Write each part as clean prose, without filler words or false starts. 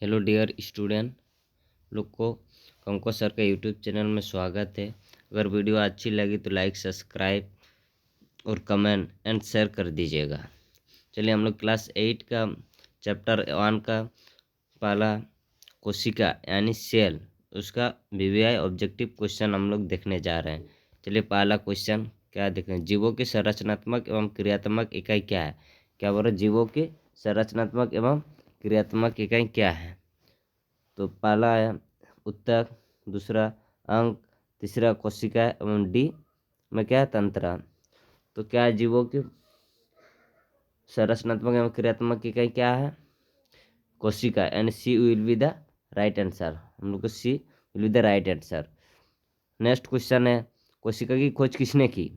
Hello dear student लोग को कंको sir का यूट्यूब चैनल में स्वागत है। अगर वीडियो अच्छी लगी तो लाइक सब्सक्राइब और कमेंट एंड शेयर कर दीजिएगा। चलिए हम लोग क्लास 8 का चैप्टर 1 का पहला कोशिका यानी सेल उसका वीवीआई ऑब्जेक्टिव क्वेश्चन हम लोग देखने जा रहे हैं। चलिए पहला क्वेश्चन क्या देखें, जीवों की संरचनात्मक एवं क्रियात्मक इकाई क्या है। क्या बोल रहे, जीवों की संरचनात्मक एवं क्रियात्मक इकाई क्या है। तो पहला है उत्तक, दूसरा अंक, तीसरा कोशिका एवं डी में क्या है तंत्रा। तो क्या है जीवों की संरचनात्मक एवं क्रियात्मक इकाई क्या है, कोशिका and C will be the right answer. हम लोग को C will be the right answer. Next question है कोशिका की खोज किसने की।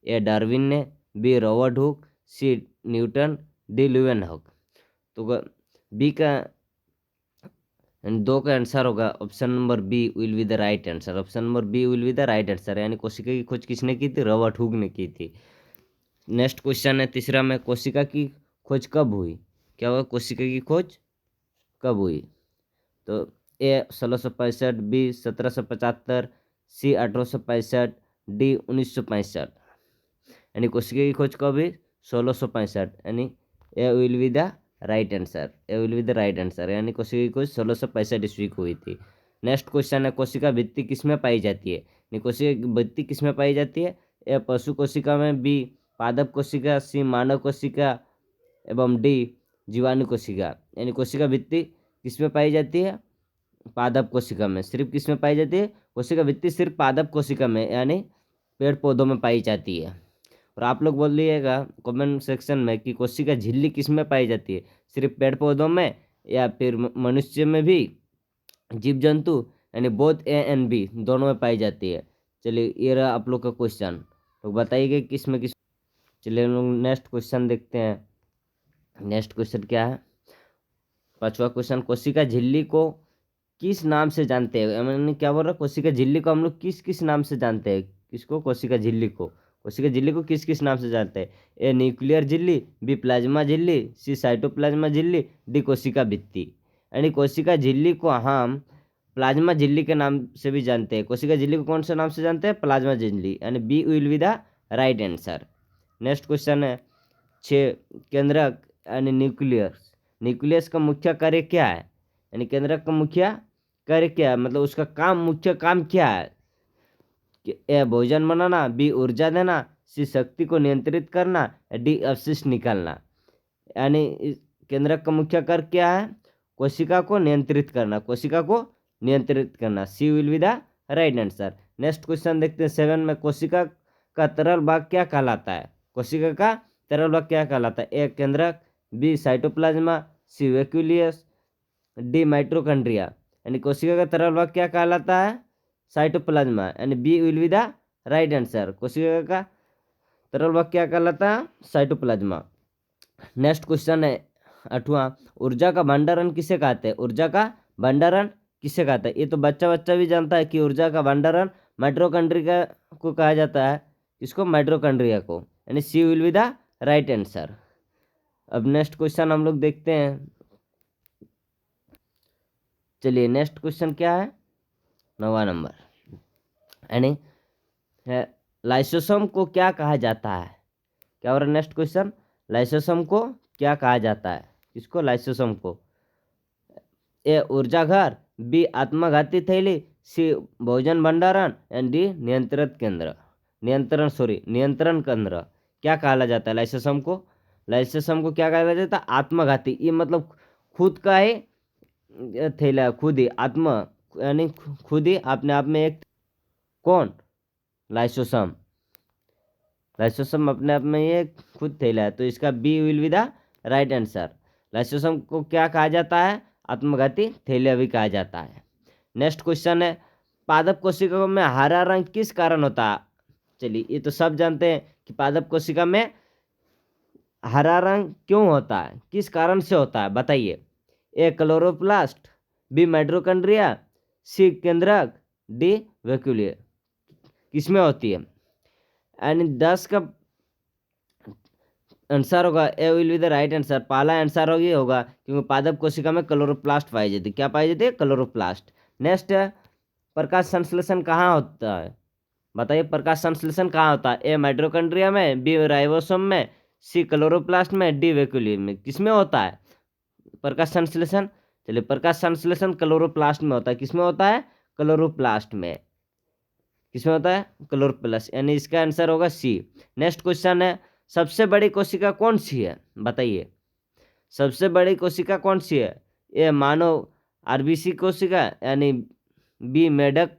ए डार्विन ने, B Robert Hooke, C Newton, D Leeuwenhoek. तो बी का दो का आंसर होगा option number B will be the right answer. Option number B will be the right answer, यानी कोशिका की खोज किसने की थी, रॉबर्ट हुक ने की थी। नेक्स्ट क्वेश्चन है तीसरा में, कोशिका की खोज कब हुई। क्या होगा, कोशिका की खोज कब हुई। तो ए 1665, बी 1775, सी 1865, डी 1965। यानी कोशिका की खोज कब हुई, 1665, यानी A will be the right answer. A will be the right answer, यानी कोशिका की खोज 1665 ईस्वी को हुई थी। नेक्स्ट क्वेश्चन है कोशिका भित्ति किसमें पाई जाती है। कोशिका की भित्ति किसमें पाई जाती है, ए पशु कोशिका में, बी पादप कोशिका, सी मानव कोशिका एवं डी जीवाणु कोशिका। यानी कोशिका भित्ति किसमें पाई जाती है, पादप कोशिका में। सिर्फ किसमें पाई जाती है, कोशिका भित्ति सिर्फ पादप कोशिका में यानी पेड़ पौधों में पाई जाती है। और आप लोग बोलिएगा कमेंट सेक्शन में कि कोशिका झिल्ली किस में पाई जाती है, सिर्फ पेड़ पौधों में या फिर मनुष्य में भी, जीव जंतु, यानी बोथ ए एंड बी दोनों में पाई जाती है। चलिए ये रहा आप लोग का क्वेश्चन, तो बताइए किस में किस। चलिए हम लोग नेक्स्ट क्वेश्चन देखते हैं। नेक्स्ट क्वेश्चन क्या है, पांचवा क्वेश्चन, कोशिका झिल्ली को किस नाम से जानते हैं। मैंने क्या बोल रहा, कोशिका झिल्ली को हम लोग किस किस नाम से जानते हैं। किसको, कोशिका झिल्ली को, कोशिका झिल्ली को किस किस नाम से जानते हैं। ए न्यूक्लियर झिल्ली, बी प्लाज्मा झिल्ली, सी साइटोप्लाज्मा झिल्ली, डी कोशिका भित्ति। यानी कोशिका झिल्ली को हम प्लाज्मा झिल्ली के नाम से भी जानते हैं। कोशिका झिल्ली को कौन से नाम से जानते हैं, प्लाज्मा झिल्ली, यानी B will be the right answer. Next question है 6, केंद्रक यानी न्यूक्लियस। न्यूक्लियस का मुख्य कार्य क्या है, यानी केंद्रक का मुख्य कार्य क्या है, मतलब उसका काम, मुख्य काम क्या है। कि ए भोजन बनाना, बी ऊर्जा देना, सी शक्ति को नियंत्रित करना, डी अवशिष्ट निकालना। यानी केंद्रक का मुख्य कार्य क्या है, कोशिका को नियंत्रित करना, कोशिका को नियंत्रित करना। C will be the right answer. Next question देखते हैं 7 में, कोशिका का तरल भाग क्या कहलाता है। कोशिका का तरल भाग क्या कहलाता है, ए केंद्रक, बी साइटोप्लाज्मा, सी वैक्यूलियस, डी माइट्रोकॉन्ड्रिया। यानी कोशिका का तरल भाग क्या कहलाता है, साइटोप्लाज्मा, यानी B will be the right answer. कोशिका का तरल भाग क्या कहलाता है, साइटोप्लाज्मा। नेक्स्ट क्वेश्चन है 8वां, ऊर्जा का भंडारण किसे कहते हैं। ऊर्जा का भंडारण किसे कहते हैं, ये तो बच्चा बच्चा भी जानता है कि ऊर्जा का भंडारण माइट्रोकॉन्ड्रिया को कहा जाता है। इसको माइट्रोकॉन्ड्रिया को, यानी C will be the right answer. अब नेक्स्ट क्वेश्चन हम लोग देखते हैं। चलिए नेक्स्ट क्वेश्चन क्या है, 9वां नंबर, यानी लाइसोसोम को क्या कहा जाता है। क्या हो रहा है, नेक्स्ट क्वेश्चन, लाइसोसोम को क्या कहा जाता है, किसको, लाइसोसोम को। ए ऊर्जा घर, बी आत्मघाती थैली, सी भोजन भंडारण, एंड डी नियंत्रण केंद्र। क्या कहा जाता है लाइसोसोम को। लाइसोसोम को क्या कहा जाता है, आत्मघाती, ये मतलब खुद का ही थैला, खुद ही आत्म, यानी खुद ही अपने आप में एक, कौन, लाइसोसोम। लाइसोसोम अपने आप में ये खुद थैला है, तो इसका B will be the right answer. Lysosome को क्या कहा जाता है, आत्मघाती थैला भी कहा जाता है। नेक्स्ट क्वेश्चन है, पादप कोशिका में हरा रंग किस कारण होता है। चलिए ये तो सब जानते हैं कि पादप कोशिका में हरा रंग क्यों होता है, किस कारण से होता है, बताइए। ए क्लोरोप्लास्ट, बी माइट्रोकॉन्ड्रिया, सी केंद्रक, डी वैक्यूले। किसमें होती है, यानी 10 का आंसर होगा A will be the right answer. पहला आंसर होगा क्योंकि पादप कोशिका में क्लोरोप्लास्ट पाई जाती है। क्या पाई जाती है? क्लोरोप्लास्ट। नेक्स्ट है, प्रकाश संश्लेषण कहाँ होता है? बताइए, प्रकाश संश्लेषण कहाँ होता है? ए माइटोकॉन्ड्रिया में, बी राइबोसोम में, सी क्लोरोप्लास्ट में, डी वैक्यूल में। किसमें होता है प्रकाश संश्लेषण? चलिए, प्रकाश संश्लेषण क्लोरोप्लास्ट में होता है। किसमें होता है? क्लोरोप्लास्ट में। किसमें होता है? क्लोरोप्लास्ट, यानी इसका आंसर होगा सी। नेक्स्ट क्वेश्चन है, सबसे बड़ी कोशिका कौन सी है? बताइए, सबसे बड़ी कोशिका कौन सी है? ए मानव आरबीसी कोशिका, यानी बी मेढक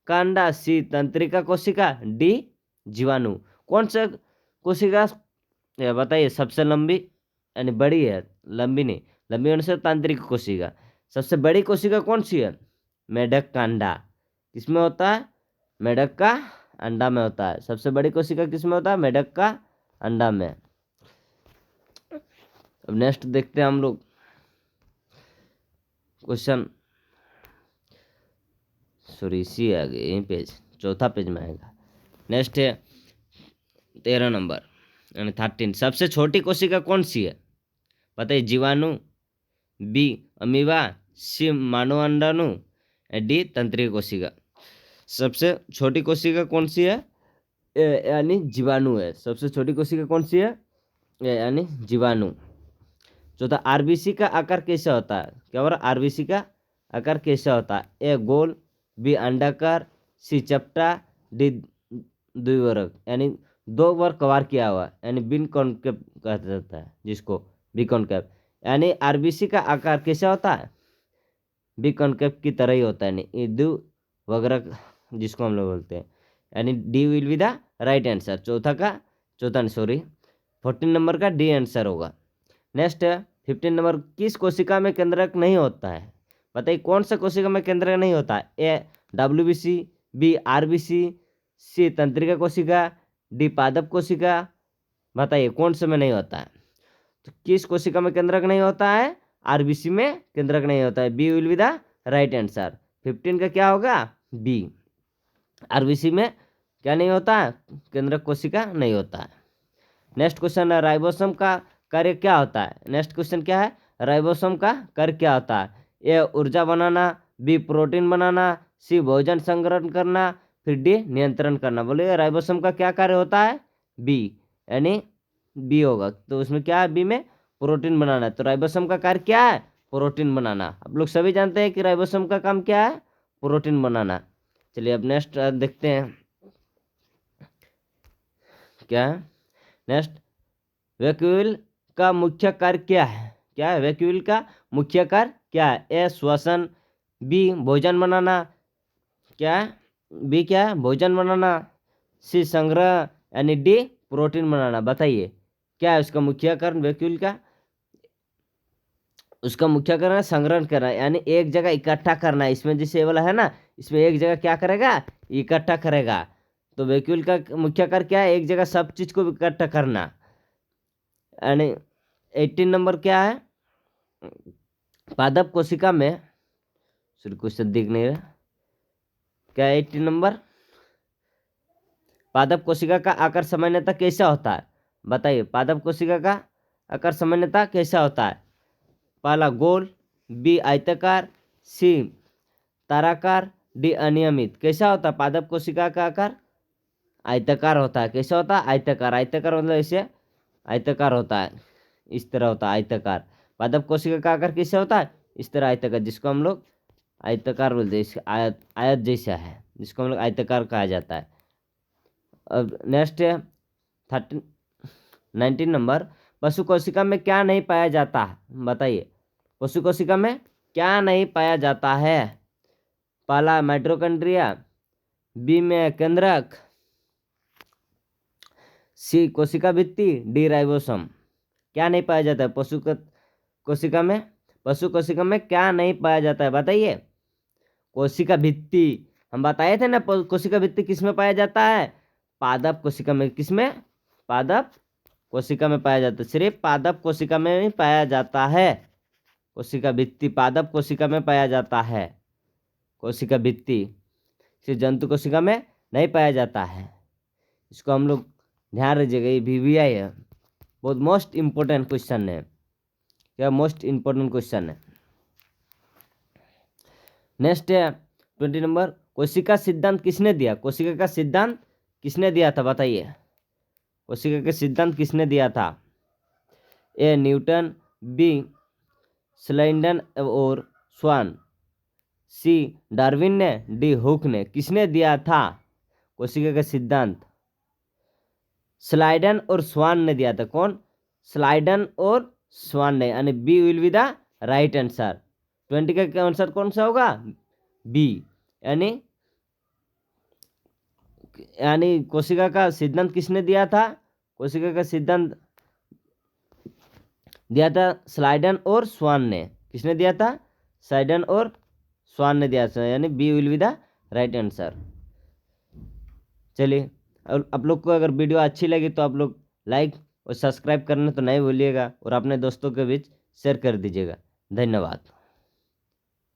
का अंडा, सी तंत्रिका कोशिका, डी जीवाणु। कौन सा कोशिका बताइए सबसे लंबी, यानी बड़ी है, लंबी नहीं, लंबी होने से तांत्रिक कोशिका। सबसे बड़ी कोशिका कौन सी है? मेढक का अंडा। किसमें होता है? मेढक का अंडा में होता है। सबसे बड़ी कोशिका किसमें होता है? मेढक का अंडा में। अब नेक्स्ट देखते हैं हम लोग क्वेश्चन, सॉरी इसी आ गए यही पेज, चौथा पेज में आएगा। नेक्स्ट है 13 नंबर, यानी 13। सबसे छोटी कोशिका कौन सी है? बताइए, जीवाणु, बी अमीबा, सी मानव अंडाणु, डी तंत्रिका कोशिका। सबसे छोटी कोशिका कौन सी है? यानी जीवाणु है। सबसे छोटी कोशिका कौन सी है? यानी जीवाणु। चौथा, आरबीसी का आकार कैसा होता है? क्या बोला? आरबीसी का आकार कैसा होता है? ए गोल, बी अंडाकार, सी चपटा, डी द्विवर्ग, यानी दो बार कवर किया हुआ, यानी बिन कॉनकेव कहा जाता है जिसको, बी कॉनकेव। यानी आरबीसी का आकार कैसा होता है? बी कॉनकेव की तरह ही होता है, यानी द्विवर्ग जिसको हम लोग बोलते हैं, यानी D will be the right answer. चौथा सॉरी 14 नंबर का डी आंसर होगा। नेक्स्ट है 15 नंबर, किस कोशिका में केंद्रक नहीं होता है? बताइए, कौन सा कोशिका में केंद्रक नहीं होता है? ए डब्ल्यूबीसी, बी आरबीसी, सी तंत्रिका कोशिका, डी पादप कोशिका। बताइए, कौन से में नहीं होता है? तो किस कोशिका में केंद्रक नहीं होता है? आरबीसी में केंद्रक नहीं होता है। B will be the right answer. 15 का क्या होगा? बी। आरबीसी में क्या नहीं होता है? केंद्रक कोशिका नहीं होता है। नेक्स्ट क्वेश्चन है, राइबोसोम का कार्य क्या होता है? नेक्स्ट क्वेश्चन क्या है? राइबोसोम का कार्य क्या होता है? ए ऊर्जा बनाना, बी प्रोटीन बनाना, सी भोजन संग्रहण करना, फिर डी नियंत्रण करना। बोलिए, राइबोसोम का क्या कार्य होता है? बी, यानी बी होगा। तो उसमें क्या है? बी में प्रोटीन बनाना है। तो राइबोसोम का कार्य क्या है? प्रोटीन बनाना। आप लोग सभी जानते हैं कि राइबोसोम का काम क्या है? प्रोटीन बनाना। चलिए, अब नेक्स्ट देखते हैं क्या है। नेक्स्ट, वैक्यूल का मुख्य कार्य क्या है? क्या है वैक्यूल का मुख्य कार्य? क्या है? ए श्वसन, बी भोजन बनाना, क्या है? बी क्या है? भोजन बनाना, सी संग्रह, यानी डी प्रोटीन बनाना। बताइए, क्या है उसका मुख्य कारण वैक्यूल का? उसका मुख्य कारण है संग्रहण करना, यानी एक जगह इकट्ठा करना। इसमें जैसे ये वाला है ना, इसमें एक जगह क्या करेगा? इकट्ठा करेगा। तो वैक्यूल का मुख्य कार्य क्या है? एक जगह सब चीज को इकट्ठा करना। यानी 18 नंबर क्या है? पादप कोशिका में, सॉरी क्वेश्चन दिख नहीं रहा, क्या है 18 नंबर? पादप कोशिका का आकार सामान्यतः कैसा होता है? बताइए, पादप कोशिका का आकार सामान्यतः कैसा होता है? पहला गोल, बी आयताकार, सी ताराकार, डी अनियमित। कैसा होता है पादप कोशिका का आकार? आयताकार होता है। कैसा होता है? आयताकार। आयताकार मतलब ऐसे आयताकार होता है, इस तरह होता है आयताकार। पादप कोशिका का आकार कैसे होता है? इस तरह आयताकार, जिसको हम लोग आयताकार बोलते हैं। इसका आयत आयत जैसा है, जिसको हम लोग आयताकार कहा जाता है। अब नेक्स्ट है 19 नंबर, पशु कोशिका में क्या नहीं पाया जाता है? बताइए, पशु कोशिका में क्या नहीं पाया जाता है? पहला माइटोकॉन्ड्रिया, बी में केंद्रक, सी कोशिका भित्ति, डी राइबोसोम। क्या नहीं पाया जाता है कोशिका में? पशु कोशिका में क्या नहीं पाया जाता है? बताइए। कोशिका भित्ति, हम बताए थे ना, कोशिका भित्ति किस में पाया जाता है? पादप कोशिका में। किस में? पादप कोशिका में पाया जाता है। सिर्फ पादप कोशिका में ही पाया जाता है कोशिका भित्ति, पादप कोशिका में पाया जाता है कोशिका भित्ति, सिर्फ जंतु कोशिका में नहीं पाया जाता है। इसको हम लोग ध्यान रखिएगा, ये वीवीआई है। बहुत मोस्ट इम्पोर्टेंट क्वेश्चन है, क्या मोस्ट इम्पोर्टेंट क्वेश्चन है। नेक्स्ट है 20 नंबर, कोशिका सिद्धांत किसने दिया? कोशिका का सिद्धांत किसने दिया था बताइए? कोशिका का सिद्धांत किसने दिया था? ए न्यूटन, बी स्लाइडन और स्वान, सी डार्विन ने, डी हुक ने। किसने दिया था कोशिका का सिद्धांत? स्लाइडन और स्वान ने दिया था। कौन? स्लाइडन और स्वान ने, यानी B will be the right answer. 20 का आंसर कौन सा होगा? बी, यानी कोशिका का सिद्धांत किसने दिया था? कोशिका का सिद्धांत दिया था स्लाइडन और स्वान ने। किसने दिया था? स्लाइडन और स्वान ने दिया था, यानी B will be the right answer. चलिए, आप लोग को अगर वीडियो अच्छी लगी तो आप लोग लाइक और सब्सक्राइब करना तो नहीं भूलिएगा, और अपने दोस्तों के बीच शेयर कर दीजिएगा। धन्यवाद।